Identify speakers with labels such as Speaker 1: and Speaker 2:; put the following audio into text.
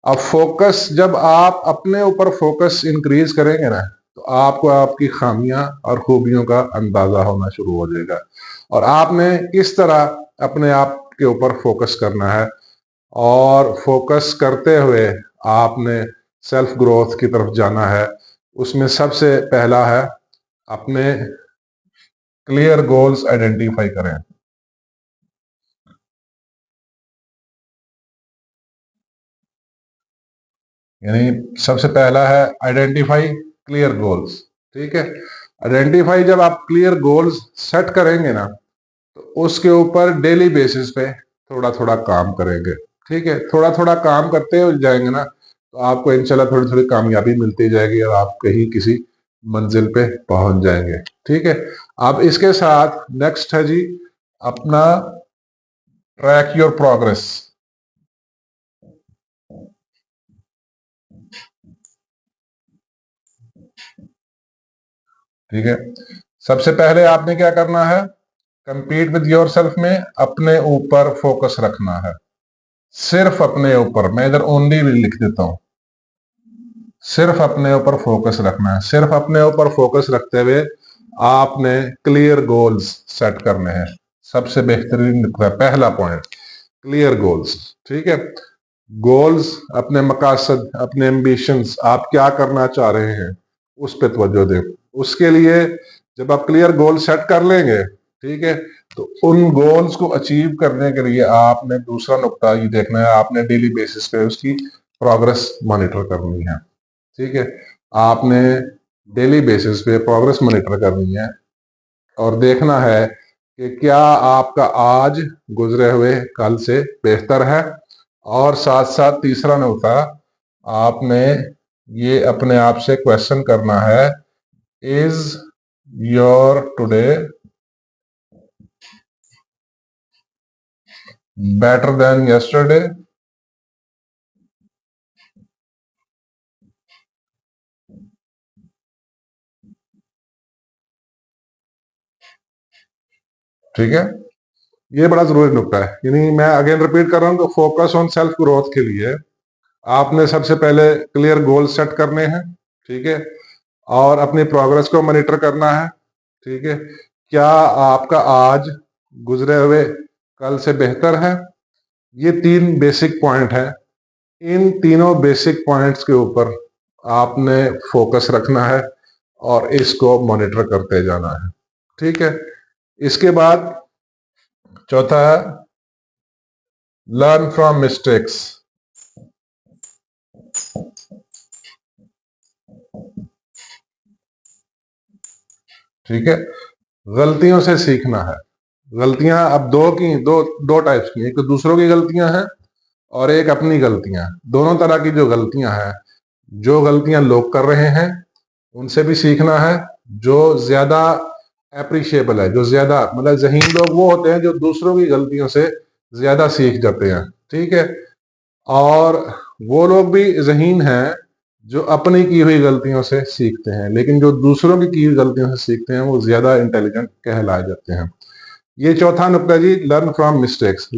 Speaker 1: अब फोकस, जब आप अपने ऊपर फोकस इंक्रीज करेंगे ना, तो आपको आपकी खामियां और खूबियों का अंदाजा होना शुरू हो जाएगा, और आपने किस तरह अपने आप के ऊपर फोकस करना है, और फोकस करते हुए आपने सेल्फ ग्रोथ की तरफ जाना है। उसमें सबसे पहला है, अपने क्लियर गोल्स आइडेंटिफाई करें। यानी सबसे पहला है आइडेंटिफाई क्लियर गोल्स। ठीक है, आइडेंटिफाई, जब आप क्लियर गोल्स सेट करेंगे ना, तो उसके ऊपर डेली बेसिस पे थोड़ा थोड़ा काम करेंगे। ठीक है, थोड़ा थोड़ा काम करते हुए जाएंगे ना, तो आपको इंशाल्लाह थोड़ी थोड़ी कामयाबी मिलती जाएगी और आप कहीं किसी मंजिल पे पहुंच जाएंगे। ठीक है, अब इसके साथ नेक्स्ट है जी, अपना ट्रैक योर प्रोग्रेस। ठीक है, सबसे पहले आपने क्या करना है, कंपीट विद योर सेल्फ में अपने ऊपर फोकस रखना है, सिर्फ अपने ऊपर। मैं इधर ओनली भी लिख देता हूं, सिर्फ अपने ऊपर फोकस रखना है। सिर्फ अपने ऊपर फोकस रखते हुए आपने क्लियर गोल्स सेट करने हैं। सबसे बेहतरीन नुकता, पहला पॉइंट, क्लियर गोल्स। ठीक है, गोल्स, अपने मकासद, अपने एम्बिशंस, आप क्या करना चाह रहे हैं उस पर तवज्जो दें। उसके लिए जब आप क्लियर गोल सेट कर लेंगे, ठीक है, तो उन गोल्स को अचीव करने के लिए आपने दूसरा नुकता ये देखना है, आपने डेली बेसिस पे उसकी प्रोग्रेस मॉनिटर करनी है। ठीक है, आपने डेली बेसिस पे प्रोग्रेस मॉनिटर करनी है और देखना है कि क्या आपका आज गुजरे हुए कल से बेहतर है। और साथ साथ तीसरा नुकता, आपने ये अपने आप से क्वेश्चन करना है, is your today better than yesterday. ठीक है, ये बड़ा जरूरी नुकता है। यानी मैं अगेन रिपीट कर रहा हूं, तो फोकस ऑन सेल्फ ग्रोथ के लिए आपने सबसे पहले क्लियर गोल सेट करने हैं। ठीक है, और अपनी प्रोग्रेस को मॉनिटर करना है। ठीक है, क्या आपका आज गुजरे हुए कल से बेहतर है। ये तीन बेसिक पॉइंट है, इन तीनों बेसिक पॉइंट्स के ऊपर आपने फोकस रखना है और इसको मॉनिटर करते जाना है। ठीक है, इसके बाद चौथा है, लर्न फ्रॉम मिस्टेक्स। ठीक है, गलतियों से सीखना है। गलतियां अब दो टाइप्स की, एक तो दूसरों की गलतियां हैं और एक अपनी गलतियां। दोनों तरह की जो गलतियां हैं, जो गलतियां लोग कर रहे हैं उनसे भी सीखना है, जो ज्यादा एप्रिशिएबल है, जो ज्यादा मतलब ज़हीन लोग वो होते हैं जो दूसरों की गलतियों से ज्यादा सीख जाते हैं। ठीक है, और वो लोग भी ज़हीन हैं जो अपनी की हुई गलतियों से सीखते हैं, लेकिन जो दूसरों की हुई गलतियों से सीखते हैं वो ज्यादा इंटेलिजेंट कहलाए जाते हैं। ये चौथा नुकता जी, लर्न फ्रॉम मिस्टेक्स।